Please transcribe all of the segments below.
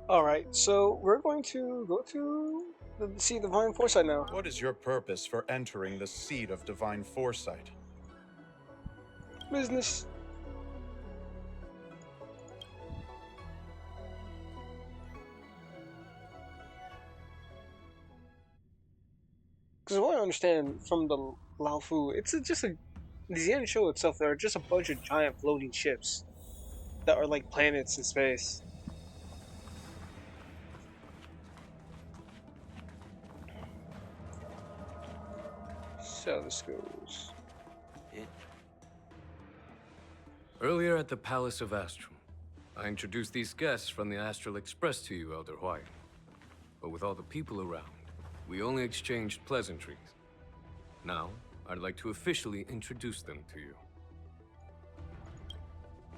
Alright, so we're going to go to see the Divine Foresight now. What is your purpose for entering the seat of divine foresight? Business. Because what I understand from the Lao Fu, just a the Xian show itself. There are just a bunch of giant floating ships that are like planets in space. So this goes. Earlier at the Palace of Astral, I introduced these guests from the Astral Express to you, Elder White. But with all the people around, we only exchanged pleasantries. Now, I'd like to officially introduce them to you.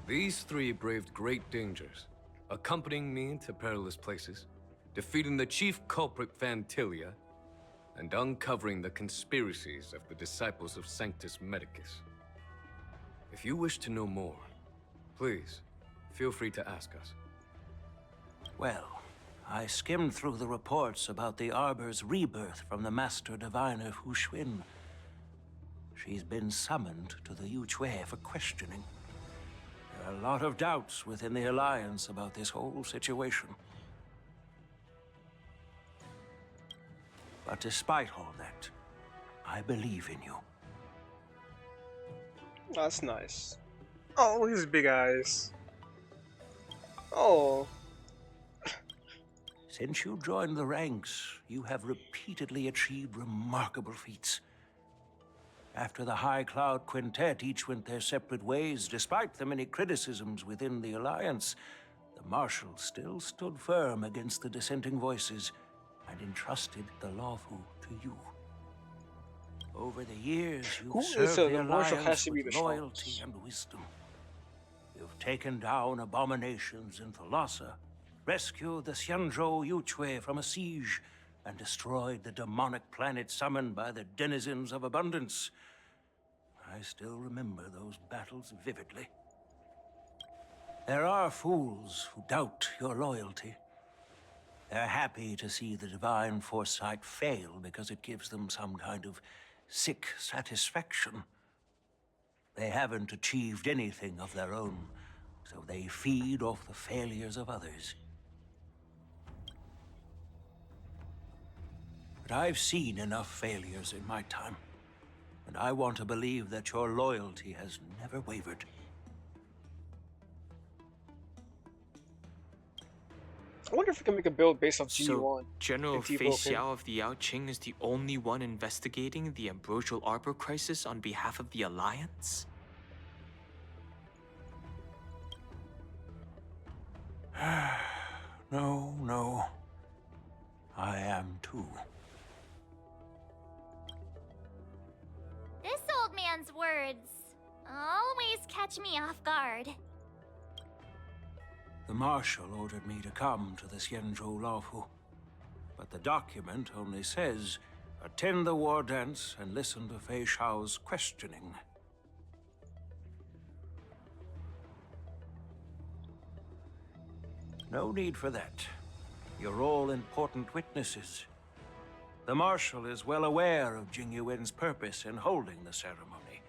These three braved great dangers, accompanying me into perilous places, defeating the chief culprit Fantilia, and uncovering the conspiracies of the disciples of Sanctus Medicus. If you wish to know more, please, feel free to ask us. Well, I skimmed through the reports about the Arbor's rebirth from the Master Diviner Hu Xuan. She's been summoned to the Yu Chui for questioning. There are a lot of doubts within the Alliance about this whole situation. But despite all that, I believe in you. That's nice. Oh, look at his big eyes. Oh. Since you joined the ranks, you have repeatedly achieved remarkable feats. After the High Cloud Quintet each went their separate ways, despite the many criticisms within the Alliance, the Marshal still stood firm against the dissenting voices and entrusted the Lawfu to you. Over the years, you've served the Marshal has Alliance to be with the loyalty strongest. and wisdom. You've taken down abominations in Thalassa, rescued the Xianzhou Yu Chui from a siege, and destroyed the demonic planet summoned by the denizens of abundance. I still remember those battles vividly. There are fools who doubt your loyalty. They're happy to see the divine foresight fail because it gives them some kind of sick satisfaction. They haven't achieved anything of their own, so they feed off the failures of others. But I've seen enough failures in my time, and I want to believe that your loyalty has never wavered. I wonder if we can make a build based off So, GU1. General if Fei evoke him. Xiao of the Yaoqing is the only one investigating the Ambrosial Arbor crisis on behalf of the Alliance? No. I am too. This old man's words always catch me off guard. The Marshal ordered me to come to the Xianzhou Laofu, but the document only says, attend the Wardance and listen to Fei Xiao's questioning. No need for that. You're all important witnesses. The Marshal is well aware of Jing Yuan's purpose in holding the ceremony,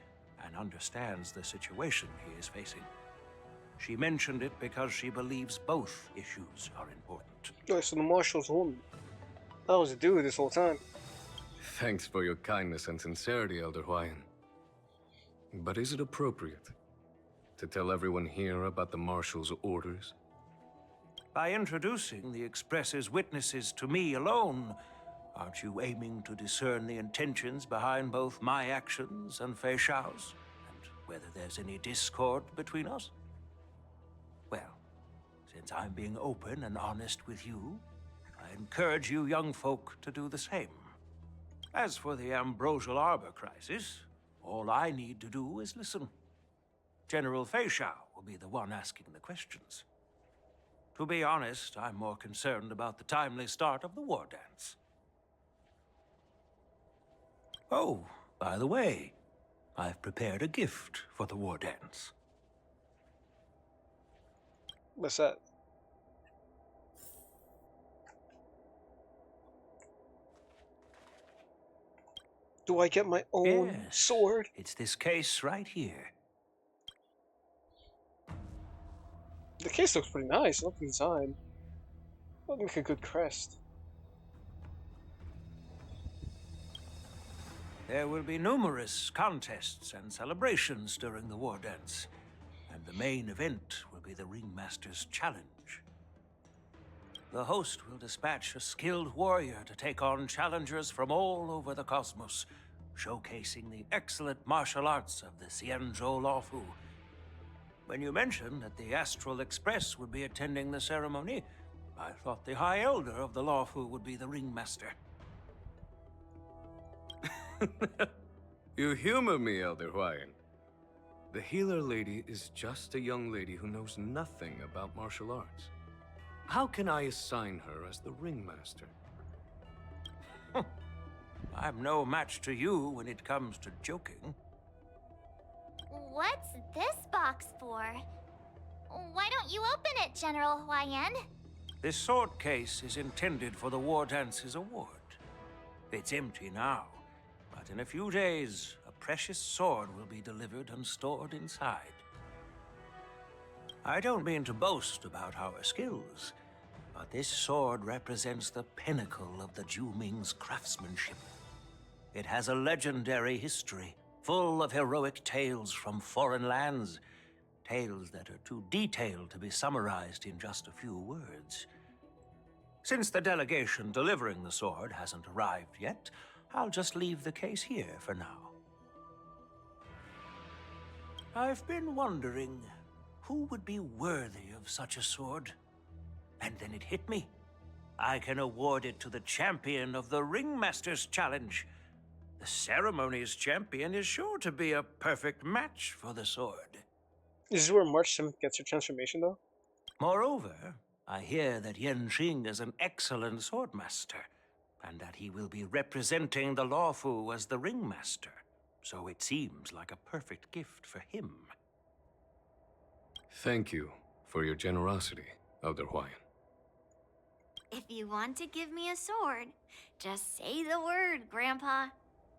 and understands the situation he is facing. She mentioned it because she believes both issues are important. Oh, so the Marshal's a woman. That was a dude this whole time. Thanks for your kindness and sincerity, Elder Huayan. But is it appropriate to tell everyone here about the Marshal's orders? By introducing the Express's witnesses to me alone, aren't you aiming to discern the intentions behind both my actions and Fei Xiao's? And whether there's any discord between us? Well, since I'm being open and honest with you, I encourage you young folk to do the same. As for the Ambrosial Arbor crisis, all I need to do is listen. General Fei Xiao will be the one asking the questions. To be honest, I'm more concerned about the timely start of the Wardance. Oh, by the way, I've prepared a gift for the Wardance. What's that? Do I get my own Yes, sword? it's this case right here. The case looks pretty nice. I love the design. That would make a good crest. There will be numerous contests and celebrations during the Wardance, and the main event will be the Ringmaster's Challenge. The host will dispatch a skilled warrior to take on challengers from all over the cosmos, showcasing the excellent martial arts of the Xianzhou Lawfu. When you mentioned that the Astral Express would be attending the ceremony, I thought the High Elder of the Lawfu would be the Ringmaster. You humor me, Elder Huayan. The healer lady is just a young lady who knows nothing about martial arts. How can I assign her as the ringmaster? I'm no match to you when it comes to joking. What's this box for? Why don't you open it, General Huayan? This sword case is intended for the Wardance's award. It's empty now, but in a few days, a precious sword will be delivered and stored inside. I don't mean to boast about our skills, but this sword represents the pinnacle of the Zhuming's craftsmanship. It has a legendary history, full of heroic tales from foreign lands, tales that are too detailed to be summarized in just a few words. Since the delegation delivering the sword hasn't arrived yet, I'll just leave the case here for now. I've been wondering, who would be worthy of such a sword? And then it hit me. I can award it to the champion of the Ringmaster's Challenge. The ceremony's champion is sure to be a perfect match for the sword. Is this where March 7th gets her transformation, though? Moreover, I hear that yanqing is an excellent swordmaster, and that he will be representing the Lawfu as the Ringmaster. So it seems like a perfect gift for him. Thank you for your generosity, Elder Huayan. If you want to give me a sword, just say the word, Grandpa.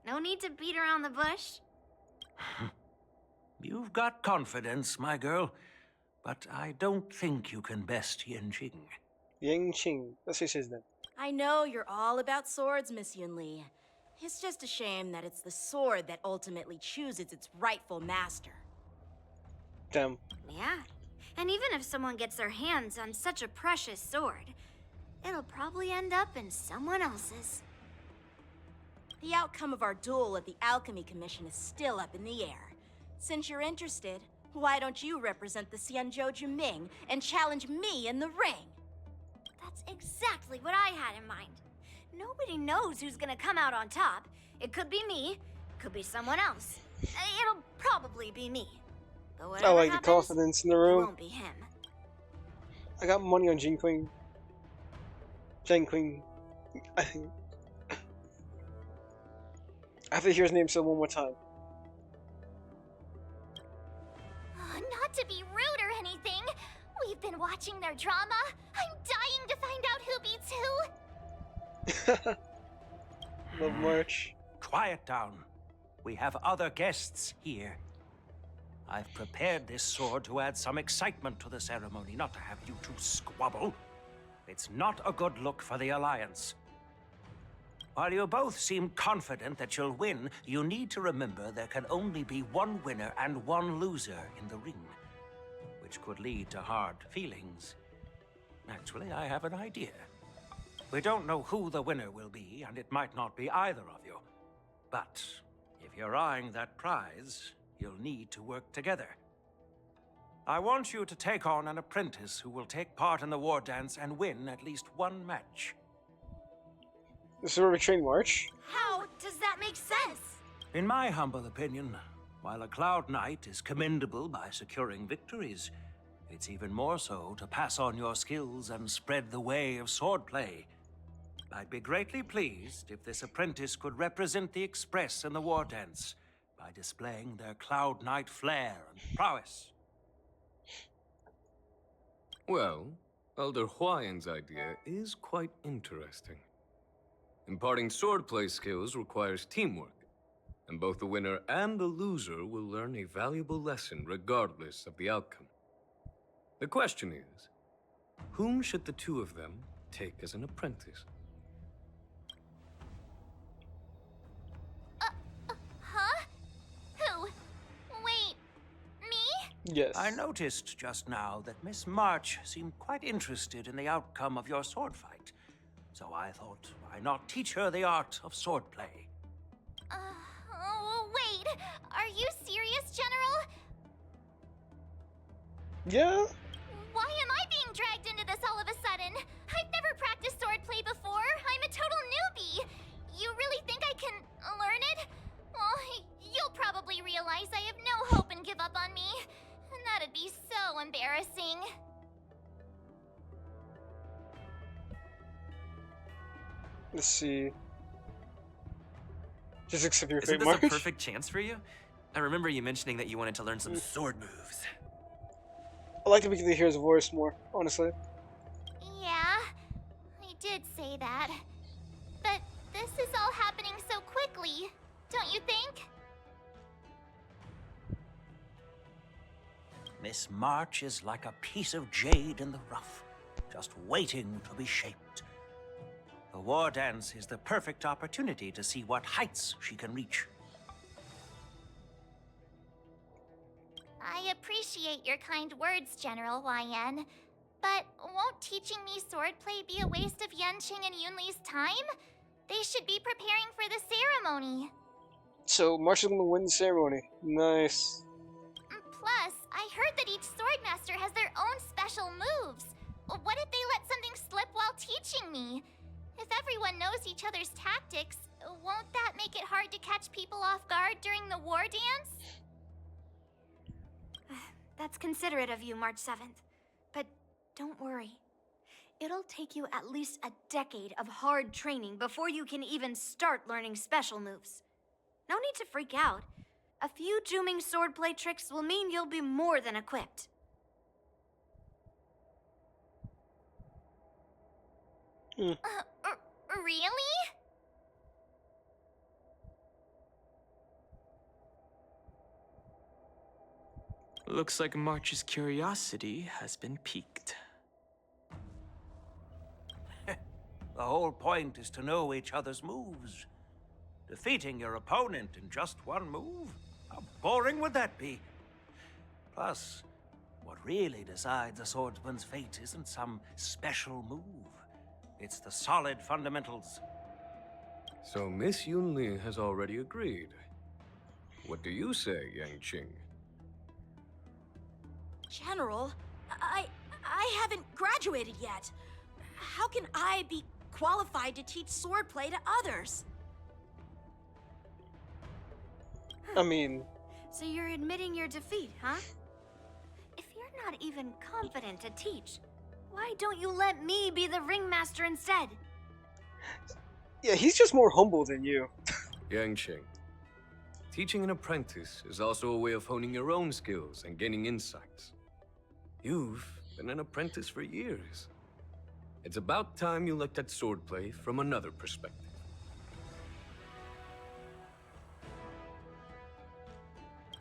No need to beat around the bush. You've got confidence, my girl, but I don't think you can best yanqing. Yanqing. That's his name. I know you're all about swords, Miss Yunli. It's just a shame that it's the sword that ultimately chooses its rightful master. Damn. Yeah, and even if someone gets their hands on such a precious sword, it'll probably end up in someone else's. The outcome of our duel at the Alchemy Commission is still up in the air. Since you're interested, why don't you represent the Xianzhou Juming and challenge me in the ring? That's exactly what I had in mind. Nobody knows who's gonna come out on top. It could be me, could be someone else. It'll probably be me. But I whatever like happens, the confidence in the it room. won't be him. I got money on Jinqing. Yanqing. I think. I have to hear his name said one more time. Not to be rude or anything, we've been watching their drama. I'm dying to find out who beats who. Love March. Quiet down. We have other guests here. I've prepared this sword to add some excitement to the ceremony, not to have you two squabble. It's not a good look for the Alliance. While you both seem confident that you'll win, you need to remember there can only be one winner and one loser in the ring, which could lead to hard feelings. Actually, I have an idea. We don't know who the winner will be, and it might not be either of you. But if you're eyeing that prize, you'll need to work together. I want you to take on an apprentice who will take part in the Wardance and win at least one match. This is where we train March. How does that make sense? In my humble opinion, while a Cloud Knight is commendable by securing victories, it's even more so to pass on your skills and spread the way of swordplay. I'd be greatly pleased if this apprentice could represent the Express in the Wardance by displaying their Cloud Knight flair and prowess. Well, Elder Huayan's idea is quite interesting. Imparting swordplay skills requires teamwork, and both the winner and the loser will learn a valuable lesson regardless of the outcome. The question is, whom should the two of them take as an apprentice? Huh? Who? Wait, me? Yes. I noticed just now that Miss March seemed quite interested in the outcome of your sword fight. So I thought, why not teach her the art of swordplay? Oh, wait. Are you serious, General? Yeah? Why am I being dragged into this all of a sudden? I've never practiced swordplay before. I'm a total newbie. You really think I can learn it? Well, you'll probably realize I have no hope and give up on me. And that'd be so embarrassing. Let's see. Just accept your Isn't fate, this a March. perfect chance for you? I remember you mentioning that you wanted to learn some sword moves. I like to be the hero's voice more, honestly. Yeah, I did say that. But this is all happening so quickly, don't you think? Miss March is like a piece of jade in the rough, just waiting to be shaped. The Wardance is the perfect opportunity to see what heights she can reach. I appreciate your kind words, General YN. But won't teaching me swordplay be a waste of yanqing and Yunli's time? They should be preparing for the ceremony. So, March is gonna win the ceremony. Nice. Plus, I heard that each swordmaster has their own special moves. What if they let something slip while teaching me? If everyone knows each other's tactics, won't that make it hard to catch people off guard during the war dance? That's considerate of you, March 7th. But don't worry. It'll take you at least a decade of hard training before you can even start learning special moves. No need to freak out. A few Juming swordplay tricks will mean you'll be more than equipped. Really? Looks like March's curiosity has been piqued. The whole point is to know each other's moves. Defeating your opponent in just one move? How boring would that be? Plus, what really decides a swordsman's fate isn't some special move. It's the solid fundamentals. So Miss Yunli has already agreed. What do you say, Yanqing? General, I haven't graduated yet. How can I be qualified to teach swordplay to others? I mean, So you're admitting your defeat, huh? If you're not even confident to teach, why don't you let me be the ringmaster instead? yeah, he's just more humble than you. Yanqing, teaching an apprentice is also a way of honing your own skills and gaining insights. You've been an apprentice for years. It's about time you looked at swordplay from another perspective.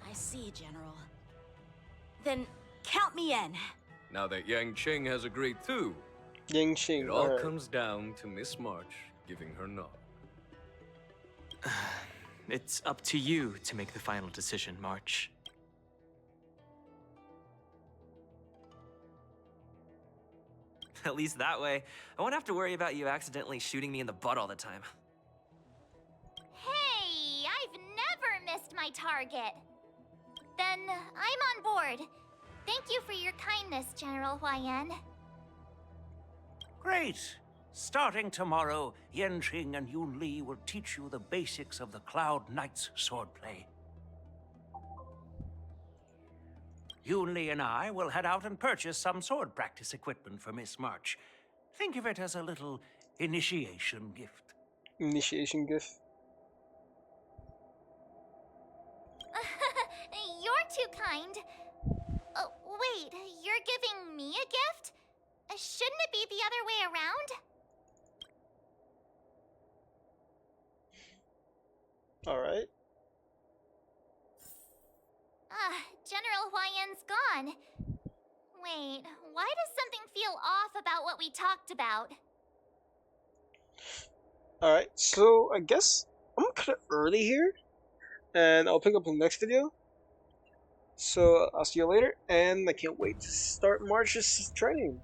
I see, General. Then count me in. Now that Yanqing has agreed too, Yanqing. it all Alright. comes down to Miss March giving her nod. It's up to you to make the final decision, March. At least that way, I won't have to worry about you accidentally shooting me in the butt all the time. Hey, I've never missed my target. Then I'm on board. Thank you for your kindness, General YN. Great! Starting tomorrow, Yanqing and Yunli will teach you the basics of the Cloud Knight's swordplay. Yunli and I will head out and purchase some sword practice equipment for Miss March. Think of it as a little initiation gift. Initiation gift. You're too kind. Oh, wait, you're giving me a gift? Shouldn't it be the other way around? Alright. on. Wait, why does something feel off about what we talked about? Alright, so I guess I'm gonna cut it early here, and I'll pick up in the next video. So I'll see you later, and I can't wait to start March's training.